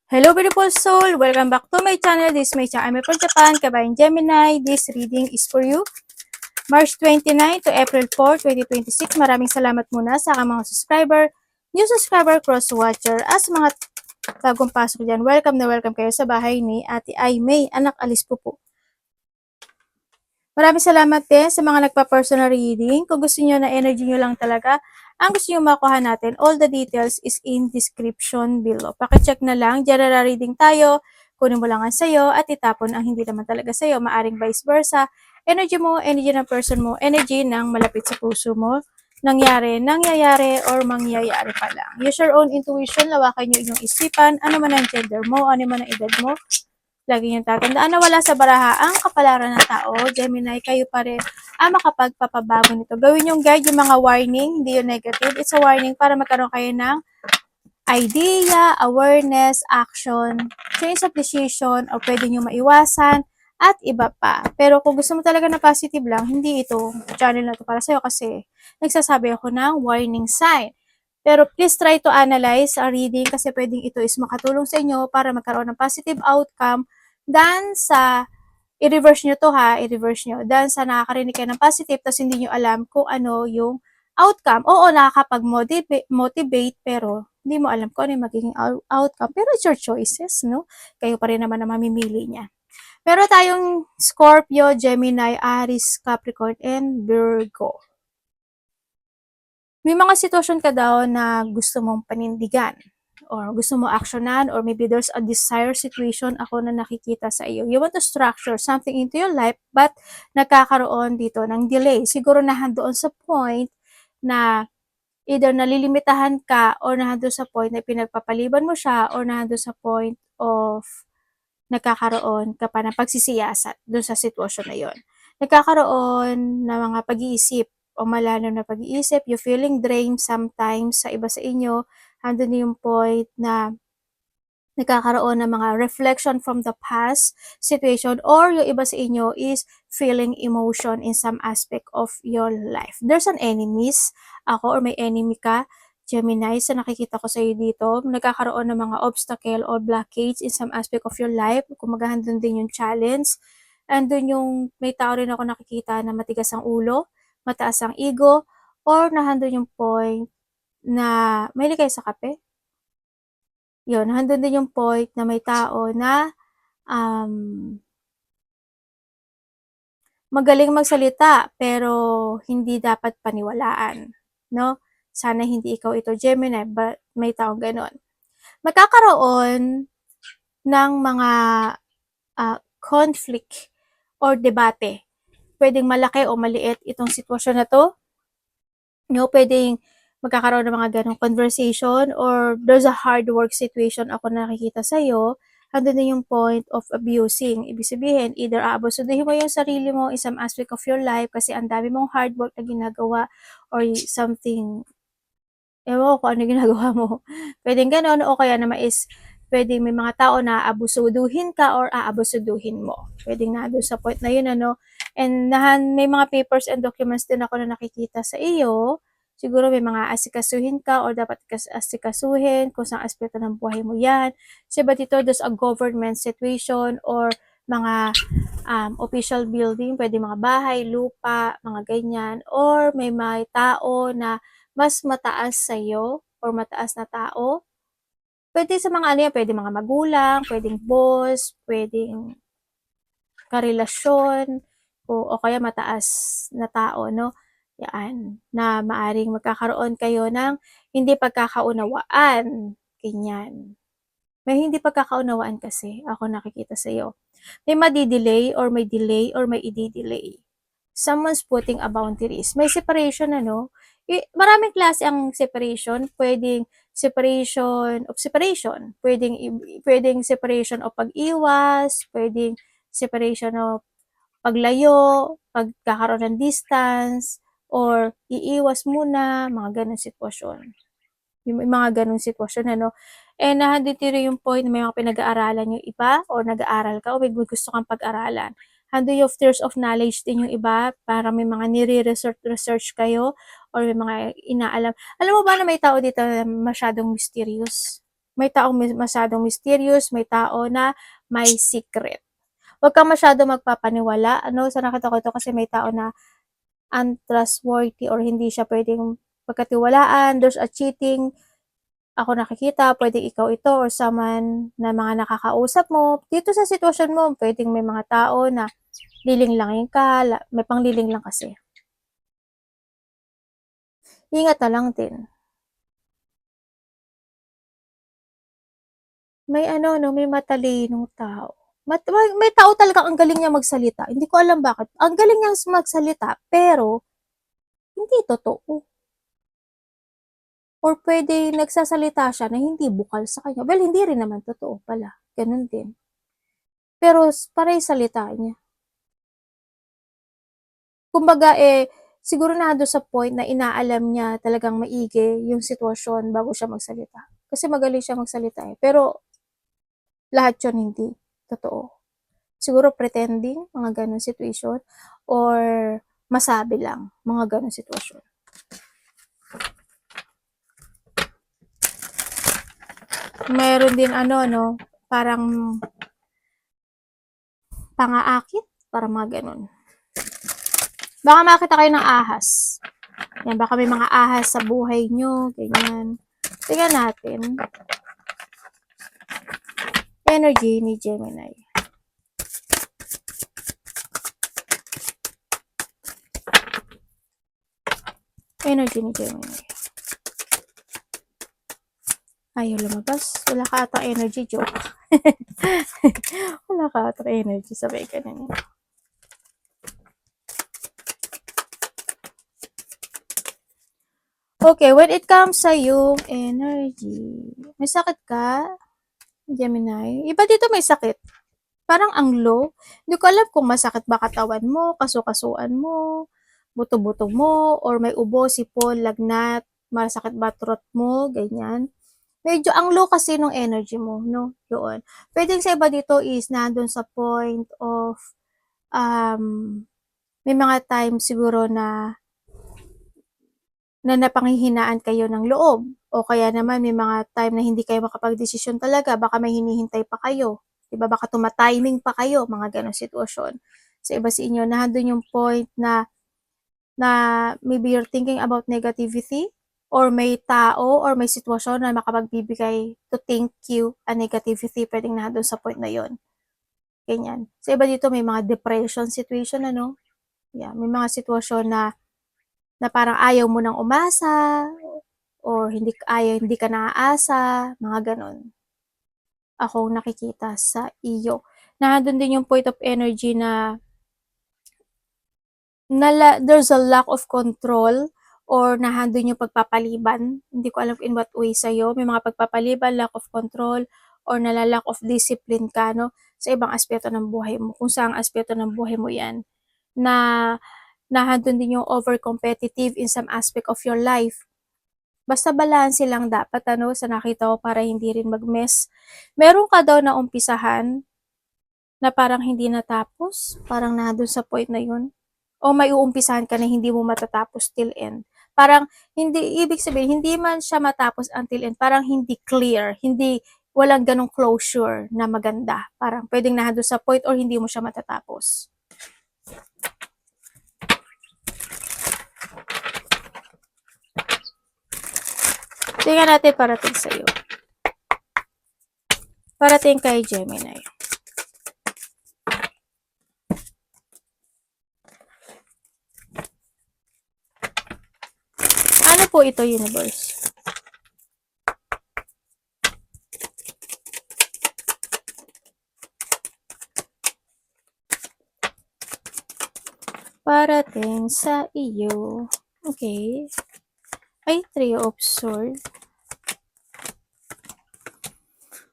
Hello beautiful soul! Welcome back to my channel. This is my channel from Japan, Kabayan Gemini. This reading is for you. March 29 to April 4, 2026. Maraming salamat muna sa aking mga subscriber, new subscriber, cross-watcher, at sa mga bagong pasok dyan. Welcome na welcome kayo sa bahay ni Ate Ay May, anak Alice po. Maraming salamat din sa mga nagpa-personal reading. Kung gusto niyo na energy niyo lang talaga, ang gusto niyo makuha natin, all the details is in description below. Pakicheck na lang, general reading tayo, kunin mo lang ang sayo at itapon ang hindi naman talaga sayo, maaring vice versa. Energy mo, energy ng person mo, energy ng malapit sa puso mo, nangyayari, or mangyayari pa lang. Use your own intuition, lawakan niyo inyong isipan, ano man ang gender mo, ano man ang edad mo, lagi niyong tatandaan na wala sa baraha ang kapalaran ng tao. Gemini, kayo pa rin ang makapagpapabago nito. Gawin yung guide, yung mga warning, hindi yung negative. It's a warning para magkaroon kayo ng idea, awareness, action, change of decision, o pwede nyo maiwasan, at iba pa. Pero kung gusto mo talaga na positive lang, hindi ito channel na to para sa'yo kasi nagsasabi ako ng warning sign. Pero please try to analyze a reading kasi pwedeng ito is makatulong sa inyo para magkaroon ng positive outcome than sa i-reverse nyo to ha, i-reverse nyo. Than sa nakakarinig kayo ng positive tapos hindi nyo alam kung ano yung outcome. Oo, nakakapag-motivate pero hindi mo alam kung ano yung magiging outcome. Pero it's your choices, no? Kayo pa rin naman ang mamimili niya. Pero tayong Scorpio, Gemini, Aries, Capricorn, and Virgo. May mga sitwasyon ka daw na gusto mong panindigan or gusto mo aksyonan or maybe there's a desired situation ako na nakikita sa iyo. You want to structure something into your life but nagkakaroon dito ng delay. Siguro nahandoon sa point na either nalilimitahan ka or nahandoon sa point na pinagpapaliban mo siya or nahandoon sa point of nagkakaroon ka pa ng pagsisiyasat doon sa sitwasyon na yon. Nagkakaroon ng mga pag-iisip o malalim na pag-iisip, you feeling drained sometimes sa iba sa inyo, andun yung point na nagkakaroon ng mga reflection from the past situation or yung iba sa inyo is feeling emotion in some aspect of your life. There's an enemies ako or may enemy ka, Gemini, sa nakikita ko sa iyo dito, nagkakaroon ng mga obstacle or blockage in some aspect of your life, kung maghahandon din yung challenge. Andun yung may tao rin ako nakikita na matigas ang ulo, mataas ang ego, or nahandun yung point na may kayo sa kape. Yun, handun din yung point na may tao na magaling magsalita pero hindi dapat paniwalaan, no? Sana hindi ikaw ito, Gemini, but may taong ganon. Magkakaroon ng mga conflict or debate. Pwedeng malaki o maliit itong sitwasyon na to. No, pwedeng magkakaroon ng mga ganong conversation or there's a hard work situation ako na nakikita sa'yo, andun na yung point of abusing. Ibig sabihin, either aabusuduhin mo yung sarili mo in some aspect of your life kasi ang dami mong hard work na ginagawa or something, ewan ko ano ginagawa mo. Pwedeng ganon o kaya naman is pwedeng may mga tao na aabusuduhin ka or aabusuduhin mo. Pwedeng na doon sa point na yun, ano. And may mga papers and documents din ako na nakikita sa iyo. Siguro may mga asikasuhin ka or dapat asikasuhin kung saan aspeto ng buhay mo yan. So, iba dito, there's a government situation or mga official building, pwede mga bahay, lupa, mga ganyan. Or may mga tao na mas mataas sa'yo or mataas na tao. Pwede sa mga ano yan, pwede mga magulang, pwedeng boss, pwedeng karelasyon, o kaya mataas na tao, no? Yan, na maaring magkakaroon kayo ng hindi pagkakaunawaan. Ganyan. May hindi pagkakaunawaan kasi, ako nakikita sa iyo. May madi-delay or may delay or may i-delay. Someone's putting a boundaries. May separation, ano? Maraming klase ang separation. Pwedeng separation of separation. Pwedeng separation of pag-iwas. Pwedeng separation of paglayo, pagkakaroon ng distance, or iiwas muna, mga ganong sitwasyon. Yung mga ganong sitwasyon, ano. And nandito rin yung point na may mga pinag-aaralan yung iba, or nag-aaral ka, o may gusto kang pag-aralan. Hando yung tears of knowledge din yung iba, para may mga nire-research kayo, or may mga inaalam. Alam mo ba na may tao dito na masyadong mysterious? May taong masyadong mysterious, may tao na may secret. Huwag kang masyado magpapaniwala, ano, sa nakita ko ito kasi may tao na untrustworthy or hindi siya pwedeng pagkatiwalaan, there's a cheating, ako nakikita, pwedeng ikaw ito or someone na mga nakakausap mo. Dito sa sitwasyon mo, pwedeng may mga tao na lilinglangin ka, may pangliling lang kasi. Ingat na lang din. May ano, no, may matalinong tao. May tao talaga ang galing niya magsalita. Hindi ko alam bakit. Ang galing niya magsalita, pero hindi totoo. Or pwede nagsasalita siya na hindi bukal sa kanya. Well, hindi rin naman totoo pala. Ganun din. Pero parang salita niya. Kumbaga siguro na doon sa point na inaalam niya talagang maigi yung sitwasyon bago siya magsalita. Kasi magaling siya magsalita eh. Pero lahat yun hindi totoo. Siguro pretending, mga ganun situation, or masabi lang, mga ganun sitwasyon. Meron din ano, no, parang pangaakit, parang mga ganun. Baka makita kayo ng ahas. Yan, baka may mga ahas sa buhay nyo, ganyan. Tingnan natin. Energy ni Gemini. Energy ni Gemini. Ayaw lumabas. Wala ka atang energy, joke. Wala ka atang energy, sabay ka na. Okay, when it comes sa yung energy, may sakit ka, Gemini? Iba dito may sakit. Parang ang low. Hindi ko alam kung masakit ba katawan mo, kasukasuan mo, buto-buto mo, or may ubo, sipon, lagnat, masakit ba throat mo, ganyan. Medyo ang low kasi nung energy mo, no? Yun. Pwedeng sa iba dito is nandun sa point of, may mga time siguro na napanghihinaan kayo ng loob. O kaya naman may mga time na hindi kayo makapag-desisyon talaga, baka may hinihintay pa kayo. Diba? Baka tumatiming pa kayo, mga ganong sitwasyon. Sa iba sa inyo, nandun yung point na maybe you're thinking about negativity, or may tao or may sitwasyon na makapagbibigay to think you a negativity, pwedeng nandun sa point na yon. Ganyan. Sa iba dito, may mga depression situation, ano? Yeah, may mga sitwasyon na parang ayaw mo nang umasa, or hindi ka naaasa, mga ganon. Akong nakikita sa iyo. Nandun din yung point of energy na there's a lack of control, or nandun yung pagpapaliban. Hindi ko alam in what way sa'yo. May mga pagpapaliban, lack of control, or lack of discipline ka, no? Sa ibang aspeto ng buhay mo. Kung saang aspeto ng buhay mo yan. Na nandun din yung over-competitive in some aspect of your life. Basta balanse lang dapat, ano, sa nakita ko para hindi rin mag-mess. Meron ka daw na umpisahan na parang hindi natapos, parang nandun sa point na yun. O may uumpisahan ka na hindi mo matatapos till end. Parang hindi, ibig sabihin, hindi man siya matapos until end, parang hindi clear, hindi, walang ganong closure na maganda. Parang pwedeng nandun sa point or hindi mo siya matatapos. Tingnan natin parating sa'yo. Parating kay Gemini. Ano po ito, universe? Parating sa iyo. Okay. Ay, Trio of Swords.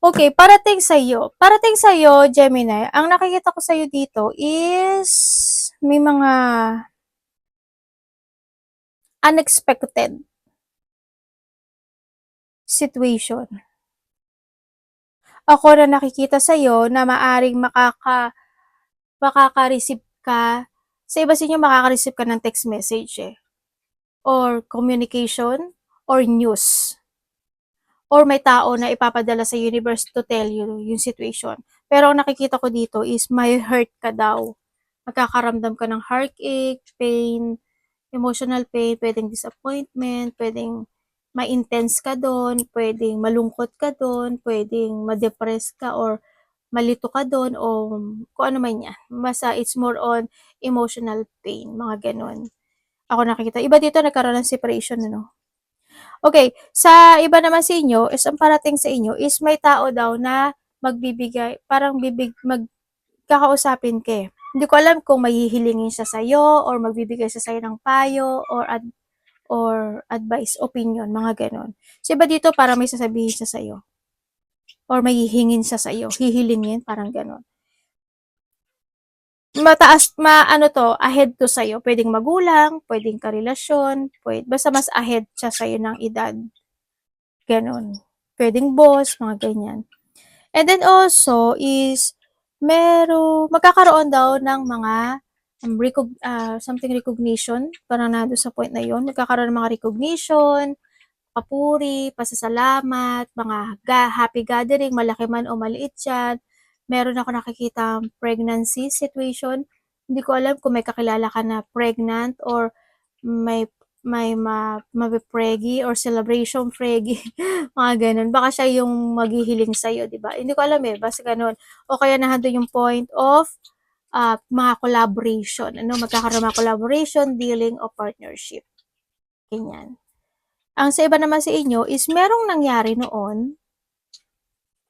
Okay, parating sa iyo. Parating sa iyo, Gemini. Ang nakikita ko sa iyo dito is may mga unexpected situation. Ako na nakikita sa iyo na maaring makaka-receive ka. Sa iba sa inyo, makaka-receive ka ng text message or communication or news. or may tao na ipapadala sa universe to tell you yung situation. Pero ang nakikita ko dito is may hurt ka daw. Magkakaramdam ka ng heartache, pain, emotional pain, pwedeng disappointment, pwedeng ma-intense ka doon, pwedeng malungkot ka doon, pwedeng ma-depress ka or malito ka doon o kung ano man yan. Basta it's more on emotional pain, mga ganon. Ako nakikita. Iba dito nagkaroon ng separation, ano? Okay, sa iba naman sa inyo, is ang parating sa inyo is may tao daw na magbibigay, parang magkakausapin ka eh. Hindi ko alam kung mahihilingin siya sa'yo or magbibigay siya sa'yo ng payo or advice, opinion, mga ganon. So, iba dito para may sasabihin siya sa'yo or may hihingin siya sa'yo, hihilingin, parang ganon. Mataas, ano to, ahead to sa'yo. Pwedeng magulang, pwedeng karelasyon, basta mas ahead siya sa'yo ng edad. Ganon. Pwedeng boss, mga ganyan. And then also is, magkakaroon daw ng mga something recognition, parang nandun sa point na yon. Magkakaroon ng mga recognition, papuri, pasasalamat, mga happy gathering, malaki man o maliit yan. Meron ako nakikita pregnancy situation. Hindi ko alam kung may kakilala ka na pregnant or may mapipregi or celebration pregi, mga ganun. Baka siya yung maghihiling sa'yo, di ba? Hindi ko alam eh, basta ganun. O kaya nandun yung point of mga collaboration. Magkakaroon mga collaboration, dealing, o partnership. Ganyan. Ang sa iba naman sa inyo is merong nangyari noon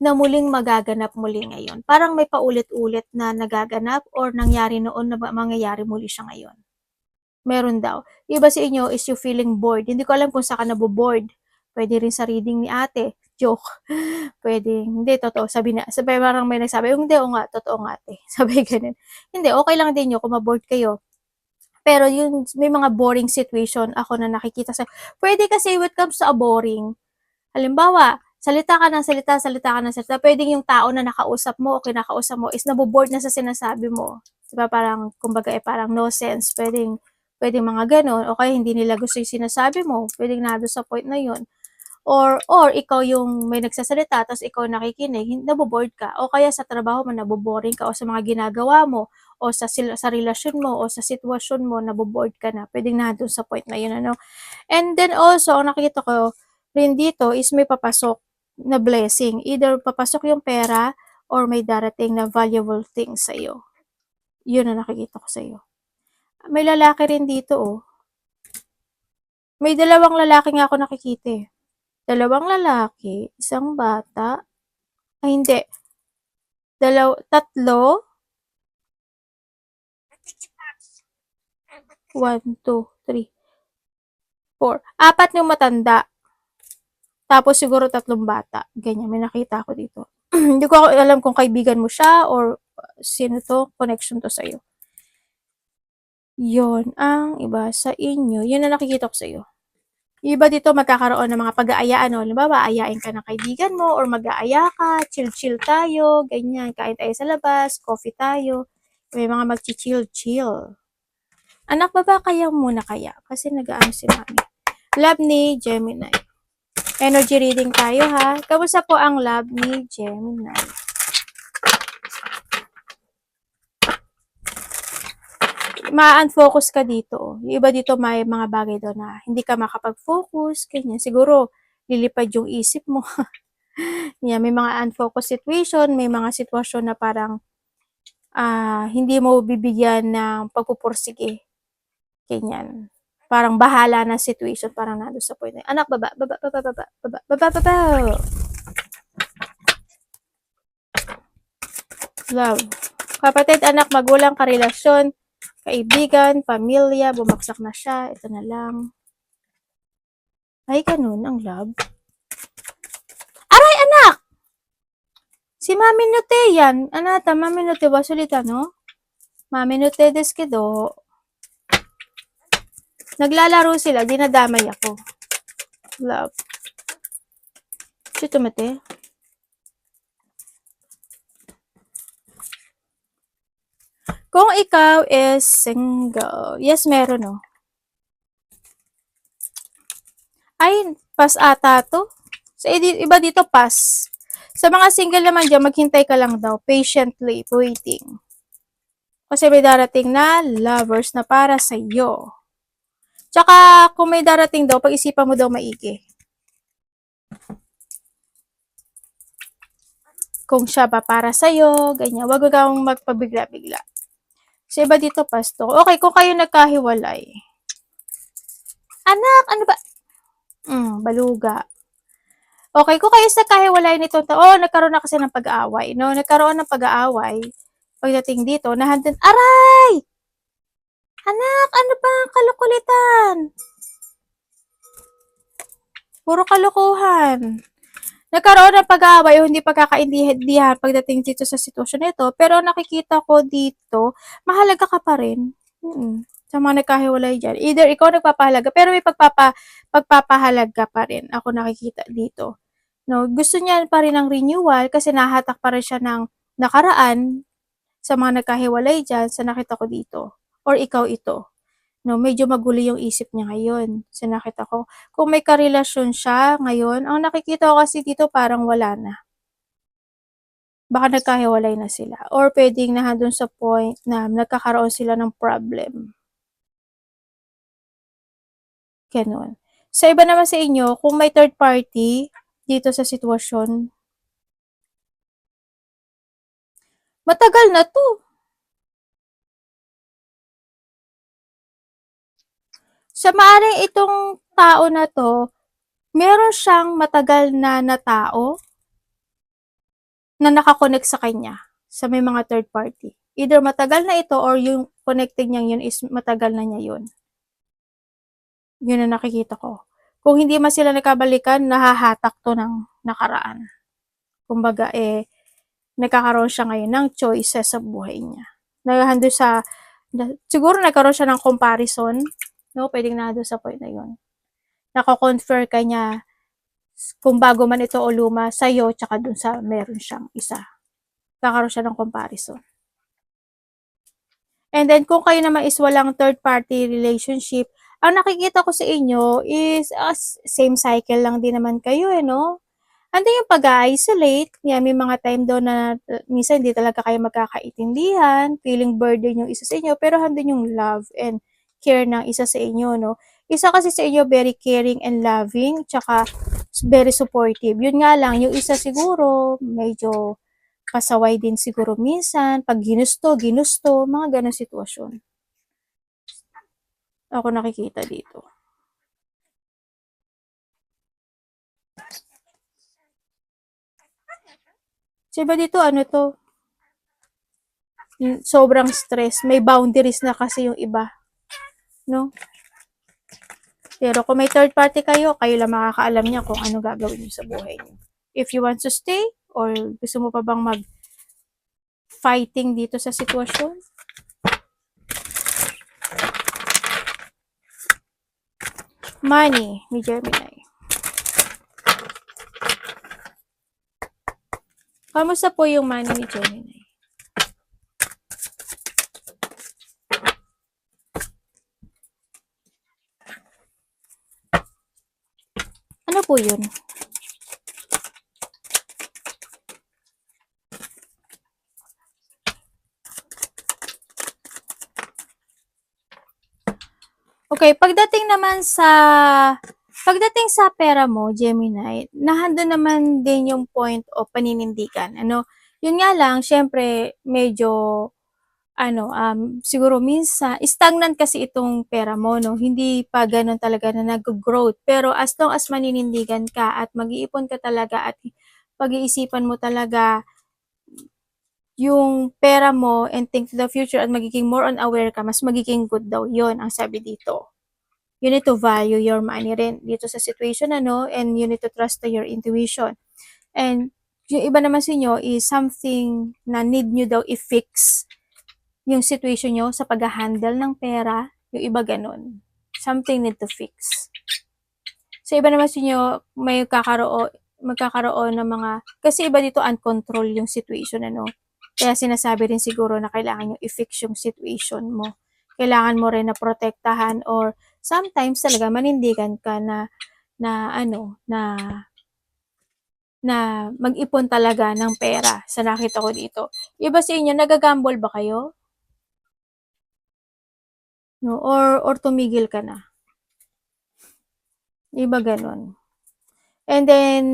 na muling magaganap muli ngayon. Parang may paulit-ulit na nagaganap or nangyari noon na mangyayari muli siya ngayon. Meron daw. Iba sa inyo is you feeling bored. Hindi ko alam kung saan ka nabobored. Pwede rin sa reading ni ate. Joke. Pwede. Hindi, totoo. Sabi parang may nagsabi, hindi, o nga, totoo nga ate. Sabi ganun. Hindi, okay lang din yun kung mabored kayo. Pero yun, may mga boring situation ako na nakikita sa, pwede kasi when it comes to a boring, halimbawa, salita ka ng salita, pwedeng yung tao na nakausap mo o kinakausap mo is naboboard na sa sinasabi mo. Diba parang, kumbaga parang no sense, pwedeng mga ganon, o kaya hindi nila gusto yung sinasabi mo, pwedeng nado sa point na yun. Or ikaw yung may nagsasalita, tapos ikaw nakikinig, naboboard ka. O kaya sa trabaho mo, naboboring ka, o sa mga ginagawa mo, o sa relasyon mo, o sa sitwasyon mo, naboboard ka na. Pwedeng nandun sa point na yun, ano. And then also, ang nakikita ko rin dito is may papasok na blessing. Either papasok yung pera, or may darating na valuable things sa'yo. Yun ang nakikita ko sa'yo. May lalaki rin dito, oh. May dalawang lalaki nga ako nakikita, eh. Dalawang lalaki, isang bata, ay hindi, tatlo, 1, 2, 3, 4, 4 yung matanda, tapos siguro 3 bata, ganyan, may nakita ako dito. Hindi ko alam kung kaibigan mo siya or sino to, connection to sa'yo. Yun ang iba sa inyo, yun ang nakikita ko sa'yo. Iba dito magkakaroon ng mga pag-aayaan, no? Halimbawa, aayain ka ng kaibigan mo or mag-aaya ka, chill-chill tayo, ganyan, kain tayo sa labas, coffee tayo. May mga mag-chill-chill. Anak, baba kaya muna kaya? Kasi nag-aano si mami. Love ni Gemini. Energy reading tayo, ha? Kamusta po ang love ni Gemini? Ma-unfocus ka dito. Yung iba dito may mga bagay doon na hindi ka makapag-focus, ganyan. Siguro, lilipad yung isip mo. Yeah, may mga unfocused situation, may mga sitwasyon na parang hindi mo bibigyan ng pagpupursige. Ganyan. Parang bahala na situation, parang nado sa point na, anak, baba. Love. Kapatid, anak, magulang, karelasyon, kaibigan, pamilya, bumagsak na siya, ito na lang. Ay, ganun ang love. Aray, anak! Si Mami no te yan. Anata, Mami no te wasulita, no? Mami no te desu kedo. Naglalaro sila, dinadamay ako. Love. Chito mate. Kung ikaw is single, yes, meron, no? Ay, pas ata to. Sa iba dito, pass. Sa mga single naman dyan, maghintay ka lang daw. Patiently waiting. Kasi may darating na lovers na para sa iyo. Tsaka, kung may darating daw, pag-isipan mo daw maigi. Kung siya ba para sa'yo, ganyan. Huwag kang magpabigla-bigla. Sa iba dito, pasto. Okay, kung kayo nagkahiwalay. Anak, ano ba? Baluga. Okay, kung kayo sa kahiwalay nito, nagkaroon na kasi ng pag-aaway, no? Nagkaroon ng pag-aaway. Pagdating dito, nahandun, aray! Anak, ano ba ang kalukulitan? Puro kalokohan. Nagkaroon ng pag-aaway o hindi pagkakaintindihan pagdating dito sa sitwasyon nito, pero nakikita ko dito, mahalaga ka pa rin. Sa mga nagkahiwalay dyan. Either ikaw nagpapahalaga, pero may pagpapahalaga pa rin. Ako nakikita dito. No, gusto niya pa rin ng renewal kasi nahatak pa rin siya ng nakaraan sa mga nagkahiwalay dyan sa nakita ko dito. Or ikaw ito. No, medyo magulo yung isip niya ngayon. Sa nakita ko. Kung may karelasyon siya ngayon, ang nakikita ko kasi dito parang wala na. Baka nagkahiwalay na sila. Or pwedeng nandun sa point na nagkakaroon sila ng problem. Ganon. Sa iba naman sa inyo, kung may third party dito sa sitwasyon, matagal na to. Sa maaring itong tao na to, meron siyang matagal na tao na nakakonect sa kanya sa may mga third party. Either matagal na ito or yung connected niya yun is matagal na niya yun. Yun ang nakikita ko. Kung hindi man sila nakabalikan, nahahatak to ng nakaraan. Kumbaga, nagkakaroon siya ngayon ng choices sa buhay niya. Nahando sa, siguro nagkaroon siya ng comparison, no? Pwedeng nahando sa point na yun. Nako-confer ka niya kung bago man ito o luma sa'yo, tsaka dun sa meron siyang isa. Kakaroon siya ng comparison. And then, kung kayo naman is walang third-party relationship, ang nakikita ko sa inyo is same cycle lang din naman kayo, no? Andun yung pag-isolate, may mga time daw na minsan hindi talaga kayo magkakaintindihan, feeling burden yung isa sa inyo, pero andun yung love and care ng isa sa inyo, no? Isa kasi sa inyo very caring and loving, tsaka very supportive. Yun nga lang, yung isa siguro medyo pasaway din siguro minsan, pag ginusto, mga ganong sitwasyon. Ako nakikita dito. So, iba dito, ano to? Sobrang stress. May boundaries na kasi yung iba. No? Pero kung may third party kayo, kayo lang makakaalam niya kung ano gagawin niyo sa buhay niyo. If you want to stay, or gusto mo pa bang mag-fighting dito sa sitwasyon? Money, ni Gemini. Kamusta po yung money ni Gemini? Ano po yun? Okay, pagdating sa pera mo, Gemini, nandun naman din yung point of paninindigan. Yun nga lang, syempre, medyo, siguro minsan, stagnant kasi itong pera mo, no? Hindi pa ganun talaga na nag-growth. Pero as long as maninindigan ka at mag-iipon ka talaga at pag-iisipan mo talaga yung pera mo and think to the future at magiging more on aware ka, mas magiging good daw yon ang sabi dito. You need to value your money rin dito sa situation, and you need to trust to your intuition. And yung iba naman sa inyo is something na need nyo daw i-fix yung situation nyo sa pag-handle ng pera, yung iba ganun. Something need to fix. Sa iba naman sa inyo, may magkakaroon ng mga, kasi iba dito uncontrolled yung situation, Kaya sinasabi rin siguro na kailangan yung i-fix yung situation mo. Kailangan mo rin na protektahan or sometimes talaga manindigan ka na na mag-ipon talaga ng pera sa nakita ko dito. Iba sa inyo, nagagamble ba kayo? No? Or tumigil ka na? Iba ganun. And then,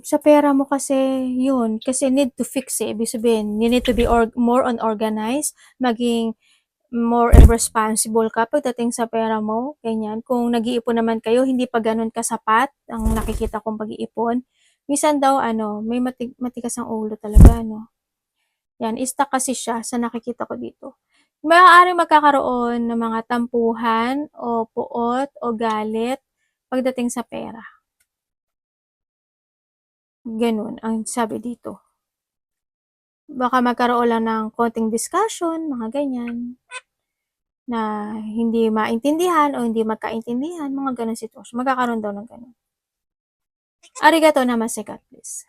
sa pera mo kasi, yun, kasi need to fix eh. Ibig sabihin, you need to be more on organized, maging more responsible ka pagdating sa pera mo, ganyan. Kung nag-iipon naman kayo, hindi pa ganun kasapat ang nakikita kong pag-iipon. Minsan daw, may matigas ang ulo talaga, no? Yan, stuck kasi siya sa nakikita ko dito. Maaaring magkakaroon ng mga tampuhan o puot o galit pagdating sa pera. Ganun ang sabi dito. Baka magkaroon lang ng konting discussion, mga ganyan, na hindi maintindihan o hindi magkaintindihan, mga ganun sitwasyon. Magkakaroon daw ng ganun. Arigato namaste, God bless.